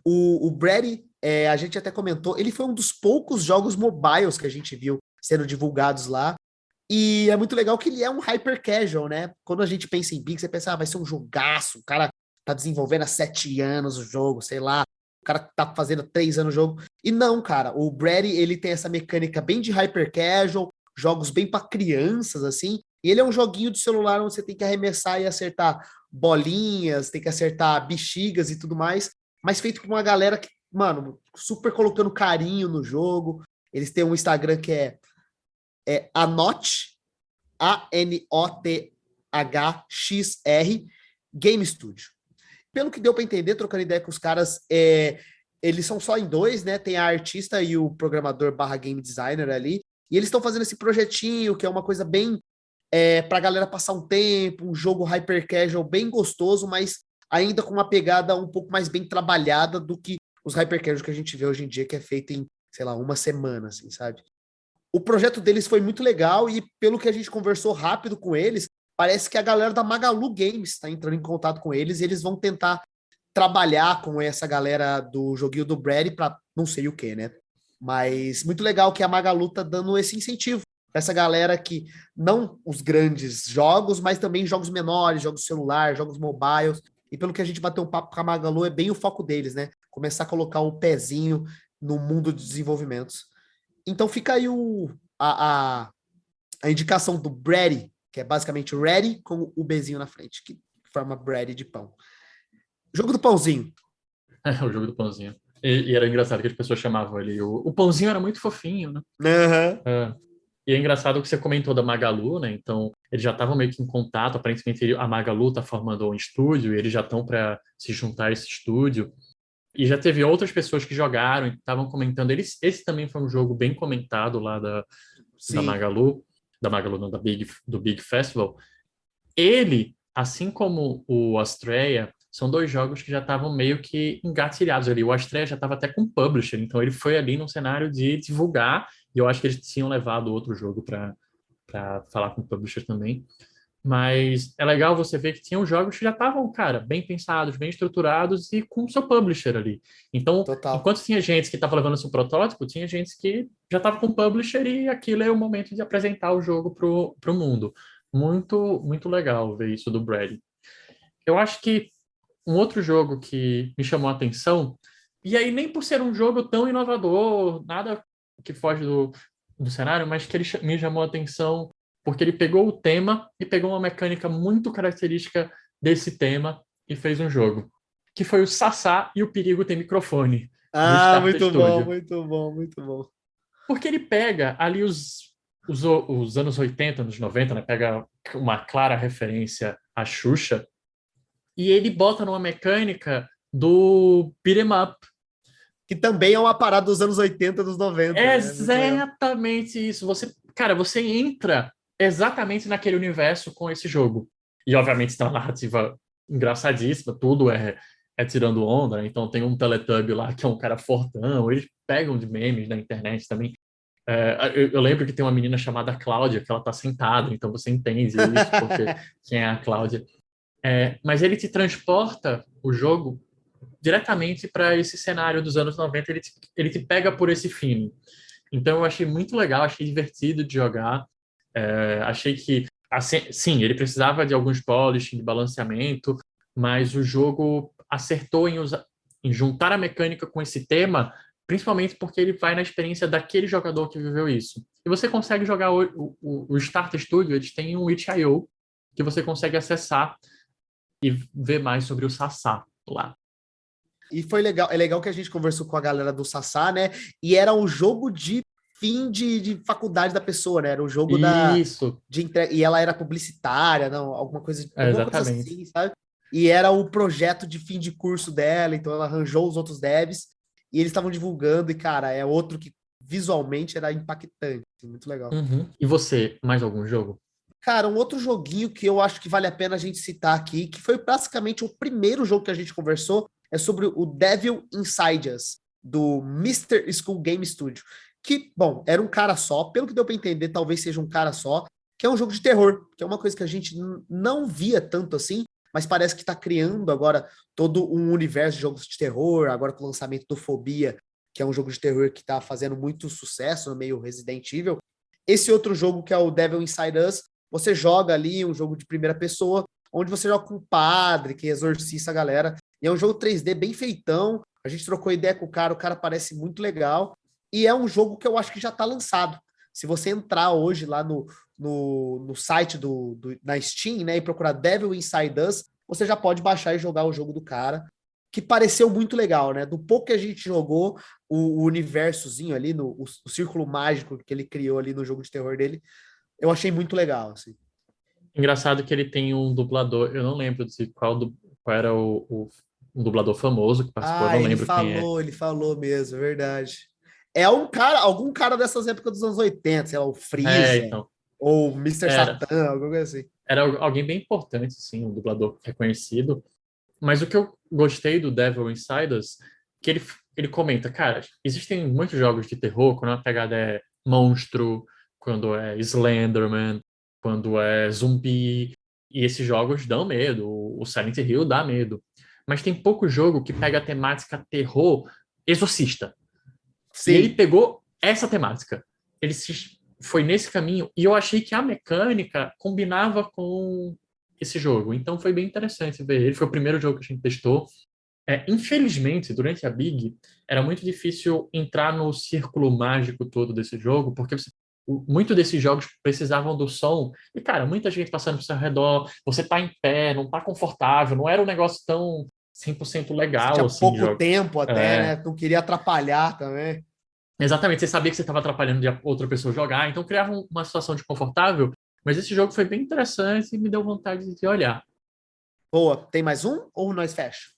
O Brady, a gente até comentou, ele foi um dos poucos jogos mobiles que a gente viu sendo divulgados lá. E é muito legal que ele é um hyper casual, né? Quando a gente pensa em Big, você pensa, vai ser um jogaço, o cara tá desenvolvendo há 7 anos o jogo, sei lá, o cara tá fazendo 3 anos o jogo. E não, cara, o Brady, ele tem essa mecânica bem de hyper casual, jogos bem para crianças, assim, e ele é um joguinho de celular onde você tem que arremessar e acertar bolinhas, tem que acertar bexigas e tudo mais, mas feito com uma galera que, mano, super colocando carinho no jogo. Eles têm um Instagram que é Anote, ANOTHXR Game Studio. Pelo que deu para entender, trocando ideia com os caras, eles são só em dois, né? Tem a artista e o programador barra game designer ali. E eles estão fazendo esse projetinho, que é uma coisa bem para a galera passar um tempo, um jogo hyper casual bem gostoso, mas ainda com uma pegada um pouco mais bem trabalhada do que os hyper casual que a gente vê hoje em dia, que é feito em, sei lá, uma semana, assim, sabe? O projeto deles foi muito legal e pelo que a gente conversou rápido com eles, parece que a galera da Magalu Games está entrando em contato com eles e eles vão tentar trabalhar com essa galera do joguinho do Brady para não sei o que, né? Mas muito legal que a Magalu tá dando esse incentivo para essa galera que não os grandes jogos, mas também jogos menores, jogos celular, jogos mobiles. E pelo que a gente bateu um papo com a Magalu, é bem o foco deles, né? Começar a colocar um pezinho no mundo de desenvolvimentos. Então fica aí a indicação do Brady, que é basicamente ready com o Bzinho na frente, que forma bread de pão. Jogo do pãozinho. O jogo do pãozinho. E era engraçado que as pessoas chamavam ele. O pãozinho era muito fofinho, né? Uhum. E é engraçado que você comentou da Magalu, né? Então, eles já estavam meio que em contato. Aparentemente, a Magalu está formando um estúdio e eles já estão para se juntar a esse estúdio. E já teve outras pessoas que jogaram e estavam comentando. Esse também foi um jogo bem comentado lá da Sim. Magalu. Da Magalu, não, do Big Festival. Ele, assim como o Astrea, são dois jogos que já estavam meio que engatilhados ali. O Astrea já estava até com publisher, então ele foi ali num cenário de divulgar, e eu acho que eles tinham levado outro jogo para falar com o publisher também. Mas é legal você ver que tinham jogos que já estavam, cara, bem pensados, bem estruturados e com o seu publisher ali. Então, Total. enquanto tinha gente que estava levando seu protótipo, tinha gente que já estava com o publisher e aquilo é o momento de apresentar o jogo pro mundo. Muito, muito legal ver isso do Brad. Eu acho que um outro jogo que me chamou a atenção, e aí nem por ser um jogo tão inovador, nada que foge do cenário, mas que ele me chamou a atenção porque ele pegou o tema e pegou uma mecânica muito característica desse tema e fez um jogo, que foi o Sassá e o Perigo Tem Microfone, do Ah, Starter muito bom, Studio. muito bom, muito bom. Porque ele pega ali os anos 80, anos 90, né? Pega uma clara referência à Xuxa, e ele bota numa mecânica do beat 'em up. Que também é uma parada dos anos 80, dos 90, É né? Muito legal. exatamente isso. Você entra exatamente naquele universo com esse jogo. E obviamente tem uma narrativa engraçadíssima, tudo é tirando onda, né? Então tem um Teletubby lá que é um cara fortão, eles pegam de memes na internet também. Eu lembro que tem uma menina chamada Cláudia, que ela tá sentada, então você entende isso, porque quem é a Cláudia. Mas ele te transporta o jogo diretamente para esse cenário dos anos 90, ele te pega por esse fim. Então eu achei muito legal, achei divertido de jogar. Achei que, assim, sim, ele precisava de alguns polishing, de balanceamento, mas o jogo acertou em juntar a mecânica com esse tema, principalmente porque ele vai na experiência daquele jogador que viveu isso. E você consegue jogar o Starter Studio, eles têm um itch.io que você consegue acessar e ver mais sobre o Sassá lá. E foi legal, é legal que a gente conversou com a galera do Sassá, né? E era um jogo de fim de faculdade da pessoa, né? Era um jogo Isso, de entrega, e ela era publicitária, não, alguma coisa exatamente. assim, sabe? E era o projeto de fim de curso dela, então ela arranjou os outros devs e eles estavam divulgando, e cara, é outro que visualmente era impactante, muito legal. Uhum. E você, mais algum jogo? Cara, um outro joguinho que eu acho que vale a pena a gente citar aqui, que foi basicamente o primeiro jogo que a gente conversou, é sobre o Devil Inside Us, do Mr. School Game Studio. Que, bom, era um cara só, pelo que deu para entender, talvez seja um cara só, que é um jogo de terror, que é uma coisa que a gente não via tanto assim, mas parece que está criando agora todo um universo de jogos de terror, agora com o lançamento do Fobia, que é um jogo de terror que está fazendo muito sucesso no meio Resident Evil. Esse outro jogo, que é o Devil Inside Us, você joga ali um jogo de primeira pessoa, onde você joga com um padre que exorciza a galera. E é um jogo 3D bem feitão. A gente trocou ideia com o cara parece muito legal. E é um jogo que eu acho que já está lançado. Se você entrar hoje lá no site na Steam, né, e procurar Devil Inside Us, você já pode baixar e jogar o jogo do cara, que pareceu muito legal, né? Do pouco que a gente jogou, o universozinho ali, o círculo mágico que ele criou ali no jogo de terror dele, eu achei muito legal, assim. Engraçado que ele tem um dublador, eu não lembro de qual era um dublador famoso que participou, eu Ah, não lembro quem é. ele falou mesmo, é verdade. É um cara, algum cara dessas épocas dos anos 80, sei lá, o Freeza, Então, ou o Mister era, Satan, alguma coisa assim. era alguém bem importante, assim, um dublador reconhecido. Mas o que eu gostei do Devil Inside Us, que ele comenta, cara, existem muitos jogos de terror quando a pegada é monstro, quando é Slenderman, quando é zumbi, e esses jogos dão medo, o Silent Hill dá medo. mas tem pouco jogo que pega a temática terror exorcista. E ele Sim. pegou essa temática. Foi nesse caminho e eu achei que a mecânica combinava com esse jogo. Então foi bem interessante ver. Ele foi o primeiro jogo que a gente testou. Infelizmente, durante a Big, era muito difícil entrar no círculo mágico todo desse jogo, porque muito desses jogos precisavam do som. E, cara, muita gente passando pro seu redor, você tá em pé, não tá confortável, não era um negócio tão 100% Você legal, tinha assim, de pouco jogo. tempo até, É, né? Não queria atrapalhar também. exatamente, você sabia que você estava atrapalhando de outra pessoa jogar, então criava uma situação desconfortável, mas esse jogo foi bem interessante e me deu vontade de olhar. Boa. Tem mais um ou nós fecha?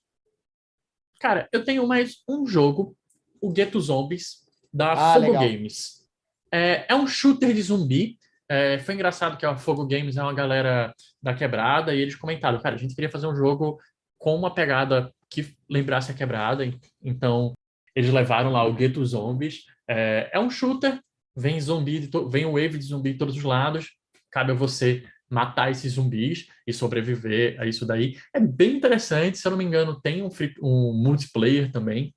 Cara, eu tenho mais um jogo, o Ghetto Zombies, da Ah, Fogo legal. Games. É um shooter de zumbi. Foi engraçado que a Fogo Games é uma galera da quebrada e eles comentaram, cara, a gente queria fazer um jogo com uma pegada que lembrasse a quebrada, então eles levaram lá o Ghetto Zombies. É um shooter, vem zumbi, vem um wave de zumbi de todos os lados, cabe a você matar esses zumbis e sobreviver a isso daí. É bem interessante, se eu não me engano, tem um multiplayer também.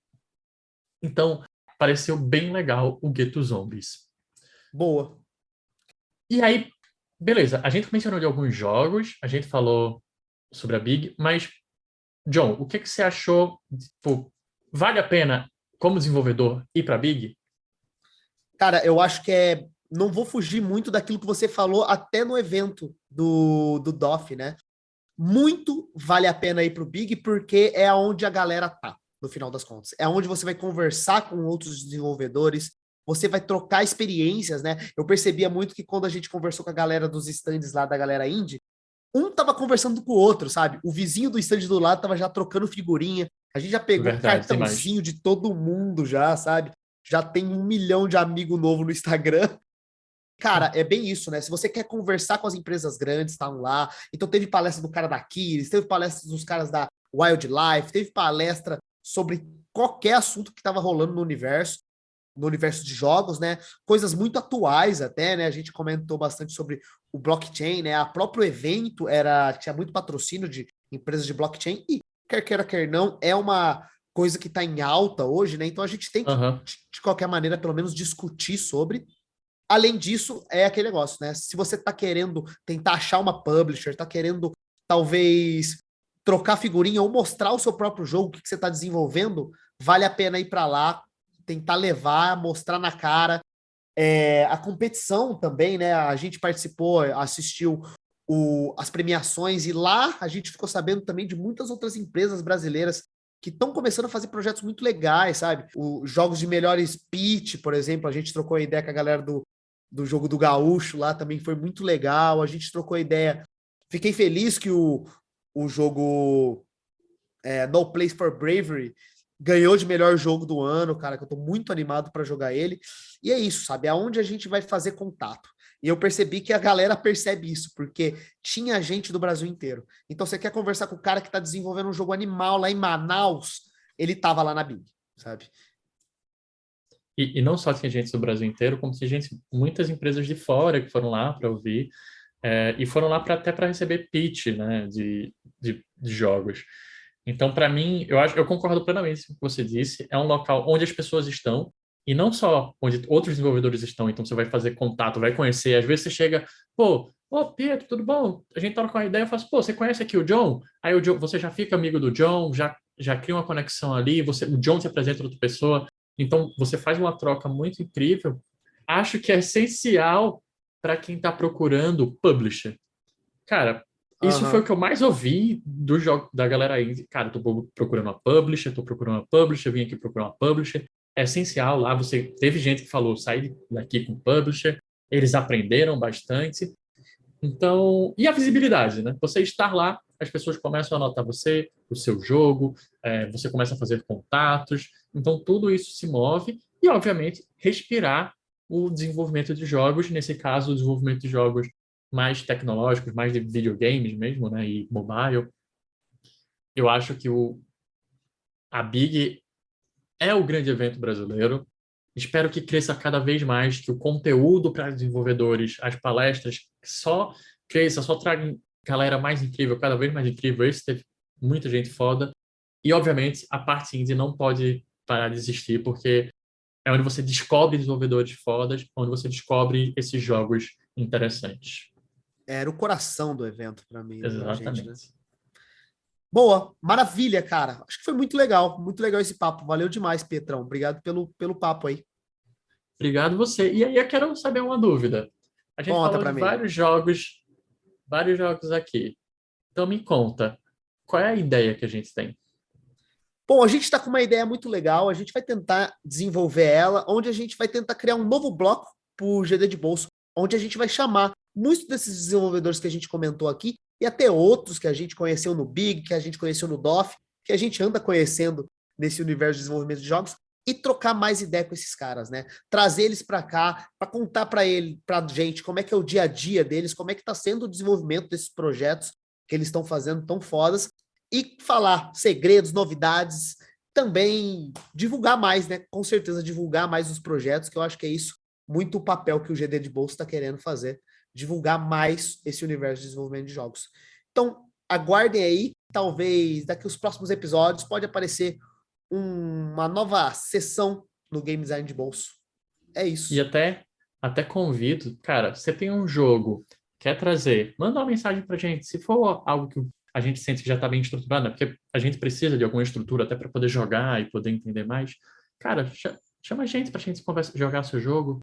Então, pareceu bem legal o Ghetto Zombies. Boa. E aí, beleza, a gente mencionou de alguns jogos, a gente falou sobre a Big, mas, John, o que que você achou? Tipo, vale a pena, como desenvolvedor, ir para a Big? Cara, eu acho que é. Não vou fugir muito daquilo que você falou até no evento do DOF, né? Muito vale a pena ir pro Big, porque é onde a galera tá, no final das contas. É onde você vai conversar com outros desenvolvedores, você vai trocar experiências, né? Eu percebia muito que quando a gente conversou com a galera dos stands lá da galera indie, um tava conversando com o outro, sabe? O vizinho do stand do lado tava já trocando figurinha. A gente já pegou Verdade, tem mais. cartãozinho de todo mundo já, sabe? Já tem 1 milhão de amigo novo no Instagram. Cara, é bem isso, né? Se você quer conversar com as empresas grandes, estão lá. Então teve palestra do cara da Kiris, teve palestra dos caras da Wildlife, teve palestra sobre qualquer assunto que estava rolando no universo de jogos, né? Coisas muito atuais até, né? A gente comentou bastante sobre o blockchain, né? A próprio evento tinha muito patrocínio de empresas de blockchain e quer queira quer não é uma coisa que está em alta hoje, né? Então a gente tem que Aham. de qualquer maneira pelo menos discutir sobre. Além disso, é aquele negócio, né? Se você está querendo tentar achar uma publisher, está querendo talvez trocar figurinha ou mostrar o seu próprio jogo, o que você está desenvolvendo, vale a pena ir para lá, tentar levar, mostrar na cara. A competição também, né? A gente participou, assistiu as premiações e lá a gente ficou sabendo também de muitas outras empresas brasileiras que estão começando a fazer projetos muito legais, sabe? Os jogos de melhores pitch, por exemplo, a gente trocou a ideia com a galera do jogo do Gaúcho lá, também foi muito legal. A gente trocou ideia. Fiquei feliz que o jogo No Place for Bravery ganhou de melhor jogo do ano, cara, que eu tô muito animado para jogar ele. E é isso, sabe? É onde a gente vai fazer contato. E eu percebi que a galera percebe isso, porque tinha gente do Brasil inteiro. Então, você quer conversar com o cara que está desenvolvendo um jogo animal lá em Manaus, ele tava lá na Big, sabe? E não só tinha gente do Brasil inteiro, como tinha gente, muitas empresas de fora que foram lá para ouvir, e foram lá até para receber pitch, né, de jogos. Então, para mim, eu concordo plenamente com o que você disse. É um local onde as pessoas estão, e não só onde outros desenvolvedores estão. Então, você vai fazer contato, vai conhecer. Às vezes você chega, pô, ô Pedro, tudo bom? A gente troca uma ideia, eu faço, pô, você conhece aqui o John? Aí você já fica amigo do John, já cria uma conexão ali, o John te apresenta outra pessoa. Então, você faz uma troca muito incrível. Acho que é essencial para quem está procurando publisher. Cara, isso foi o Aham. que eu mais ouvi do jogo da galera indie. Cara, eu tô procurando uma publisher, tô procurando uma publisher, vim aqui procurar uma publisher. É essencial lá, teve gente que falou, sai daqui com publisher, eles aprenderam bastante. Então, e a visibilidade, né? Você estar lá, as pessoas começam a notar você, o seu jogo, você começa a fazer contatos. Então, tudo isso se move e, obviamente, respirar o desenvolvimento de jogos, nesse caso, o desenvolvimento de jogos mais tecnológicos, mais de videogames mesmo, né? E mobile. Eu acho que a Big é o grande evento brasileiro. Espero que cresça cada vez mais, que o conteúdo para desenvolvedores, as palestras, só cresça, só traga galera mais incrível, cada vez mais incrível. Esse teve muita gente foda. E, obviamente, a parte indie não pode parar de existir, porque é onde você descobre desenvolvedores fodas, onde você descobre esses jogos interessantes. Era o coração do evento para mim, pra gente, né? Exatamente. Boa, maravilha, cara. Acho que foi muito legal esse papo. Valeu demais, Petrão. Obrigado pelo papo aí. Obrigado você. E aí eu quero saber uma dúvida. A gente Conta falou para de mim. vários jogos aqui. Então me conta, qual é a ideia que a gente tem? Bom, a gente está com uma ideia muito legal. A gente vai tentar desenvolver ela, onde a gente vai tentar criar um novo bloco para o GD de Bolso, onde a gente vai chamar muitos desses desenvolvedores que a gente comentou aqui e até outros que a gente conheceu no Big, que a gente conheceu no DOF, que a gente anda conhecendo nesse universo de desenvolvimento de jogos e trocar mais ideia com esses caras, né? Trazer eles para cá, para contar para gente como é que é o dia a dia deles, como é que está sendo o desenvolvimento desses projetos que eles estão fazendo tão fodas e falar segredos, novidades, também divulgar mais, né? Com certeza divulgar mais os projetos, que eu acho que é isso muito o papel que o GD de Bolsa está querendo fazer, divulgar mais esse universo de desenvolvimento de jogos. Então, aguardem aí, talvez daqui os próximos episódios pode aparecer uma nova sessão no Game Design de Bolso. É E isso. até convido, cara, você tem um jogo, quer trazer, manda uma mensagem pra gente. Se for algo que a gente sente que já está bem estruturado, né? Porque a gente precisa de alguma estrutura até para poder jogar e poder entender mais. Cara, chama a gente para a gente jogar seu jogo,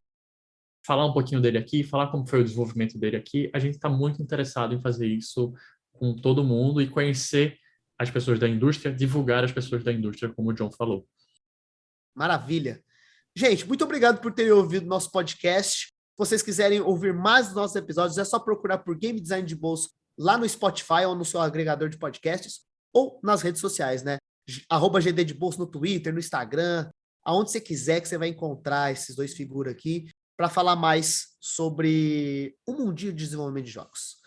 falar um pouquinho dele aqui, falar como foi o desenvolvimento dele aqui. A gente está muito interessado em fazer isso com todo mundo e conhecer as pessoas da indústria, divulgar as pessoas da indústria, como o John falou. Maravilha. Gente, muito obrigado por terem ouvido nosso podcast. Se vocês quiserem ouvir mais dos nossos episódios, é só procurar por Game Design de Bolso lá no Spotify ou no seu agregador de podcasts ou nas redes sociais, né? @GD de Bolso no Twitter, no Instagram, aonde você quiser que você vai encontrar esses dois figuras aqui para falar mais sobre o mundinho de desenvolvimento de jogos.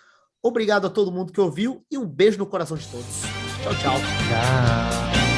Obrigado a todo mundo que ouviu e um beijo no coração de todos. Tchau, tchau. Tchau.